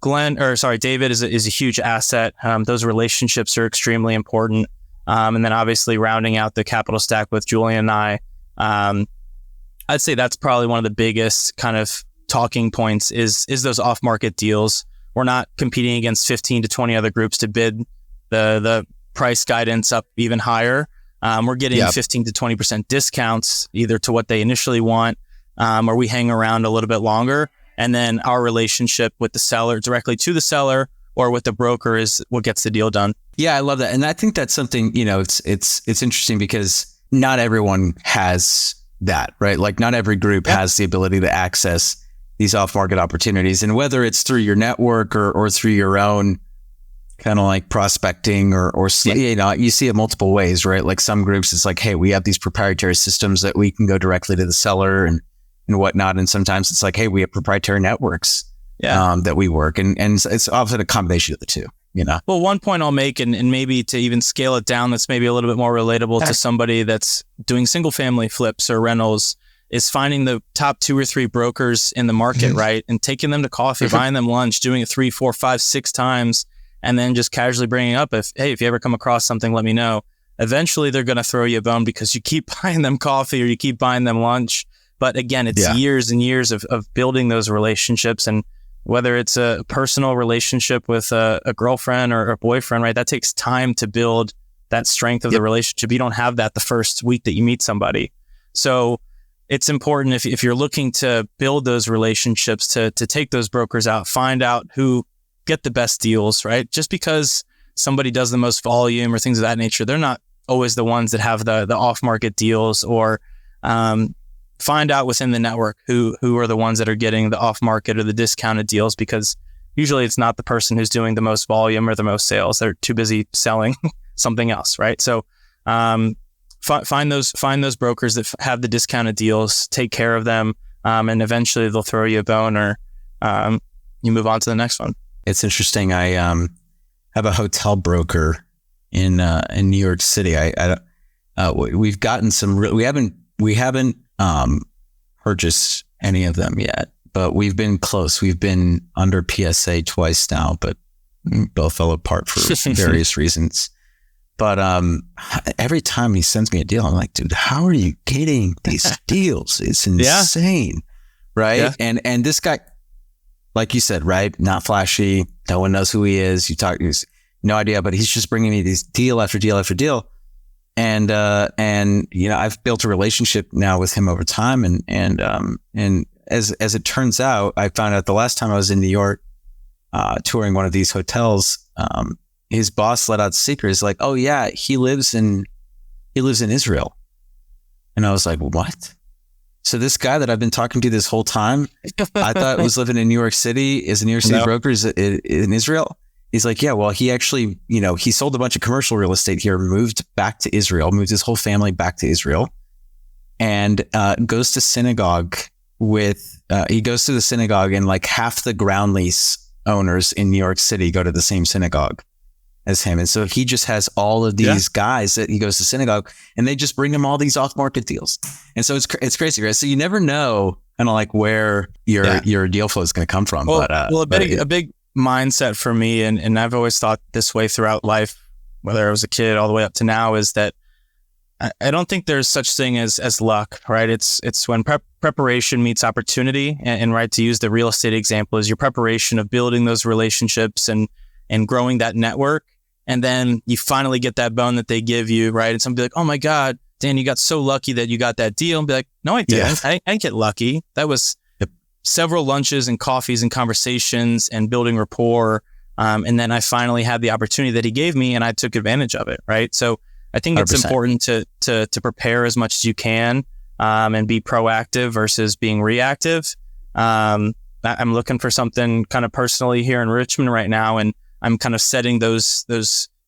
David is a huge asset. Those relationships are extremely important. And then obviously rounding out the capital stack with Julian and I, I'd say that's probably one of the biggest kind of talking points is those off-market deals. We're not competing against 15 to 20 other groups to bid the price guidance up even higher. We're getting 15 to 20% discounts either to what they initially want, or we hang around a little bit longer. And then our relationship with the seller, directly to the seller or with the broker, is what gets the deal done. Yeah, I love that. And I think that's something, it's interesting because not everyone has that, right? Like not every group has the ability to access these off-market opportunities. And whether it's through your network or through your own kind of like prospecting or you see it multiple ways, right? Like some groups, it's like, hey, we have these proprietary systems that we can go directly to the seller and whatnot. And sometimes it's like, hey, we have proprietary networks that we work. And it's often a combination of the two, Well, one point I'll make, and maybe to even scale it down, that's maybe a little bit more relatable to somebody that's doing single family flips or rentals, is finding the top 2 or 3 brokers in the market, right? And taking them to coffee, buying them lunch, doing it 3, 4, 5, 6 times, and then just casually bringing up, if you ever come across something, let me know. Eventually, they're going to throw you a bone because you keep buying them coffee or you keep buying them lunch. But again, it's years and years of building those relationships. And whether it's a personal relationship with a girlfriend or a boyfriend, right? That takes time to build that strength of the relationship. You don't have that the first week that you meet somebody. So it's important if you're looking to build those relationships to take those brokers out, find out who get the best deals, right? Just because somebody does the most volume or things of that nature, they're not always the ones that have the off-market deals, or find out within the network who are the ones that are getting the off-market or the discounted deals, because usually it's not the person who's doing the most volume or the most sales. They're too busy selling something else, right? So find those brokers that have the discounted deals, take care of them, and eventually they'll throw you a bone, or you move on to the next one. It's interesting. I have a hotel broker in New York City. We've gotten some. We haven't purchased any of them yet, but we've been close. We've been under PSA twice now, but both fell apart for various reasons. But every time he sends me a deal, I'm like, dude, how are you getting these deals? It's insane, right? Yeah. And this guy, like you said, right? Not flashy. No one knows who he is. There's no idea, but he's just bringing me these deal after deal after deal. And I've built a relationship now with him over time. And as it turns out, I found out the last time I was in New York, touring one of these hotels, his boss let out the secret. He's like, oh yeah, he lives in Israel. And I was like, what? So this guy that I've been talking to this whole time, I thought was living in New York City, is a New York City broker, is in Israel. He's like, yeah, well, he actually, he sold a bunch of commercial real estate here, moved back to Israel, moved his whole family back to Israel, and goes to synagogue he goes to the synagogue, and like half the ground lease owners in New York City go to the same synagogue as him. And so he just has all of these guys that he goes to synagogue, and they just bring him all these off-market deals. And so it's crazy, right? So you never know kind of like where your deal flow is going to come from. Well, a big mindset for me, and I've always thought this way throughout life, whether I was a kid all the way up to now, is that I don't think there's such thing as luck, right? It's when preparation meets opportunity, and right, to use the real estate example, is your preparation of building those relationships and growing that network. And then you finally get that bone that they give you, right? And somebody like, oh my God, Dan, you got so lucky that you got that deal. And be like, no, I didn't. I didn't get lucky. That was several lunches and coffees and conversations and building rapport. And then I finally had the opportunity that he gave me, and I took advantage of it, right? So I think it's 100%. important to prepare as much as you can, and be proactive versus being reactive. I'm looking for something kind of personally here in Richmond right now, and I'm kind of setting those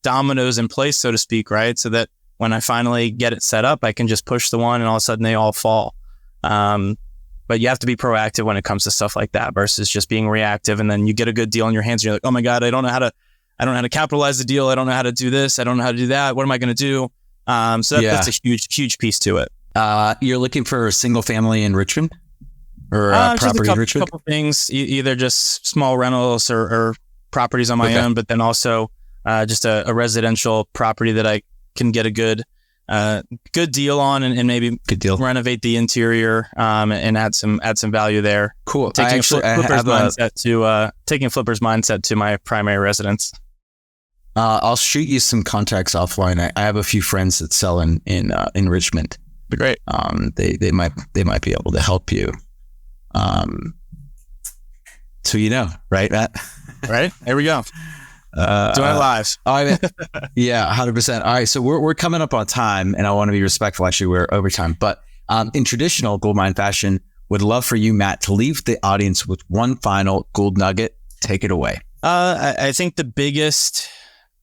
dominoes in place, so to speak, right? So that when I finally get it set up, I can just push the one and all of a sudden they all fall. But you have to be proactive when it comes to stuff like that versus just being reactive. And then you get a good deal in your hands and you're like, oh my God, I don't know how to capitalize the deal. I don't know how to do this. I don't know how to do that. What am I going to do? So that's a huge piece to it. You're looking for a single family in Richmond or property in Richmond? A couple things, either just small rentals or properties on my own, but then also just a residential property that I can get a good deal on and maybe renovate the interior and add some value there. Cool. Taking flipper's mindset to my primary residence. I'll shoot you some contacts offline. I have a few friends that sell in Richmond. Be great. They might be able to help you. So right, Matt? Right. There we go. Doing it live. Yeah, 100%. All right, so we're coming up on time, and I want to be respectful. Actually, we're over time, but in traditional gold mine fashion, would love for you, Matt, to leave the audience with one final gold nugget. Take it away. I think the biggest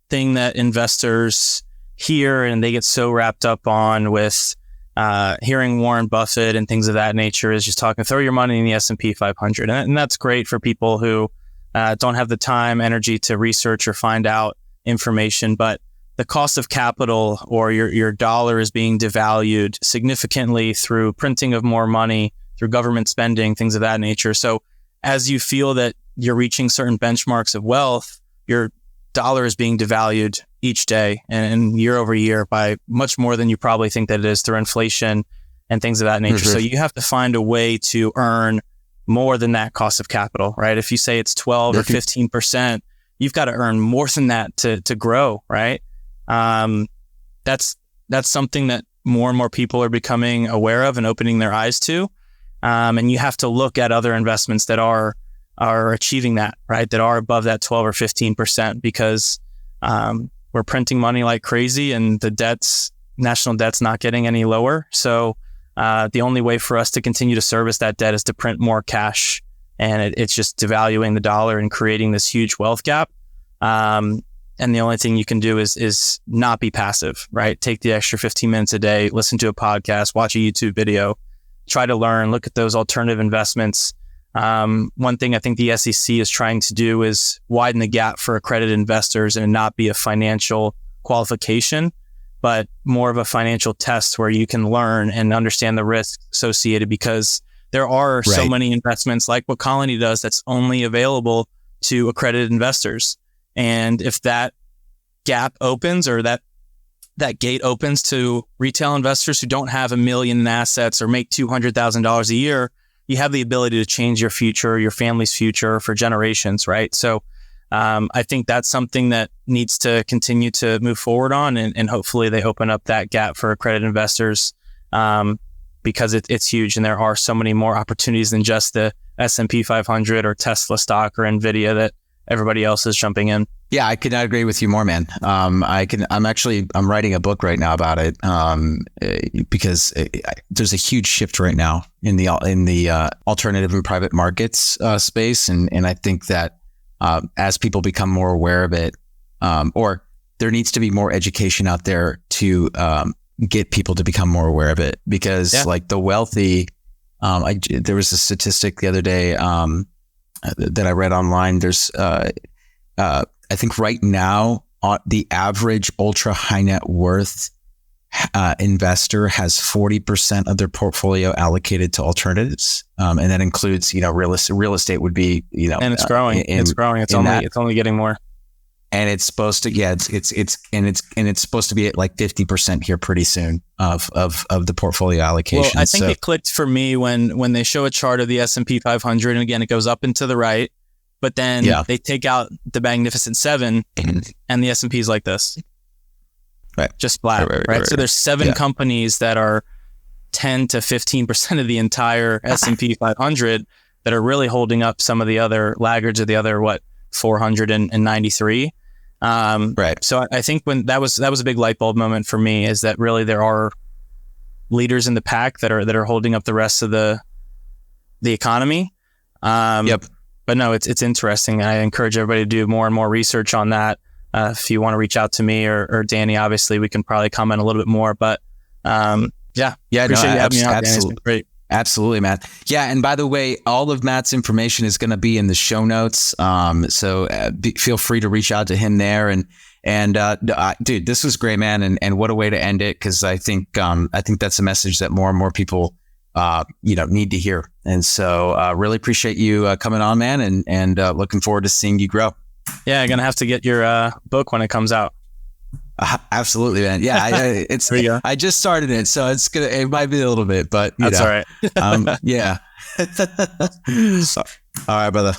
thing that investors hear and they get so wrapped up on with hearing Warren Buffett and things of that nature is just talking, throw your money in the S&P 500. And that's great for people who don't have the time, energy to research or find out information. But the cost of capital or your dollar is being devalued significantly through printing of more money, through government spending, things of that nature. So as you feel that you're reaching certain benchmarks of wealth, your dollar is being devalued each day and year over year by much more than you probably think that it is through inflation and things of that nature. Mm-hmm. So you have to find a way to earn more than that cost of capital, right? If you say it's 12 or 15%, you've got to earn more than that to grow, right? That's something that more and more people are becoming aware of and opening their eyes to. And you have to look at other investments that are achieving that, right? That are above that 12 or 15% because we're printing money like crazy and the national debt's not getting any lower. So the only way for us to continue to service that debt is to print more cash, and it's just devaluing the dollar and creating this huge wealth gap. And the only thing you can do is not be passive, right? Take the extra 15 minutes a day, listen to a podcast, watch a YouTube video, try to learn, look at those alternative investments. One thing I think the SEC is trying to do is widen the gap for accredited investors and not be a financial qualification, but more of a financial test where you can learn and understand the risks associated, because there are so many investments like what Colony does that's only available to accredited investors. And if that gap opens or that gate opens to retail investors who don't have $1 million in assets or make $200,000 a year, you have the ability to change your future, your family's future for generations, right? So I think that's something that needs to continue to move forward on, and hopefully they open up that gap for accredited investors because it's huge, and there are so many more opportunities than just the S&P 500 or Tesla stock or NVIDIA that everybody else is jumping in. Yeah, I could not agree with you more, man. I'm writing a book right now about it because there's a huge shift right now in the alternative and private markets space, and I think that as people become more aware of it, or there needs to be more education out there to get people to become more aware of it, because like the wealthy, there was a statistic the other day that I read online. There's I think right now, the average ultra high net worth investor has 40% of their portfolio allocated to alternatives, and that includes real estate would be and it's growing. It's growing. It's only getting more. and it's supposed to, it's supposed to be at like 50% here pretty soon of the portfolio allocation. Well, I think it clicked for me when they show a chart of the S&P 500, and again, it goes up and to the right, but then they take out the Magnificent Seven, and the S&P is like this, right? Just flat, right? So there's 7 companies that are 10 to 15% of the entire S&P 500 that are really holding up some of the other laggards of the other 493. Right. So I think when that was a big light bulb moment for me, is that really there are leaders in the pack that are holding up the rest of the economy. But no, it's interesting. I encourage everybody to do more and more research on that. If you want to reach out to me or Danny, obviously we can probably comment a little bit more, but appreciate you having me on, Danny. It's been great. Absolutely, Matt. Yeah. And by the way, all of Matt's information is going to be in the show notes. So feel free to reach out to him there. And dude, this was great, man. And what a way to end it. Cause I think that's a message that more and more people, need to hear. And so, really appreciate you coming on, man. And looking forward to seeing you grow. Yeah. Going to have to get your book when it comes out. Absolutely, man. Yeah, I just started it, so it might be a little bit, but that's all right. Yeah. All right, brother.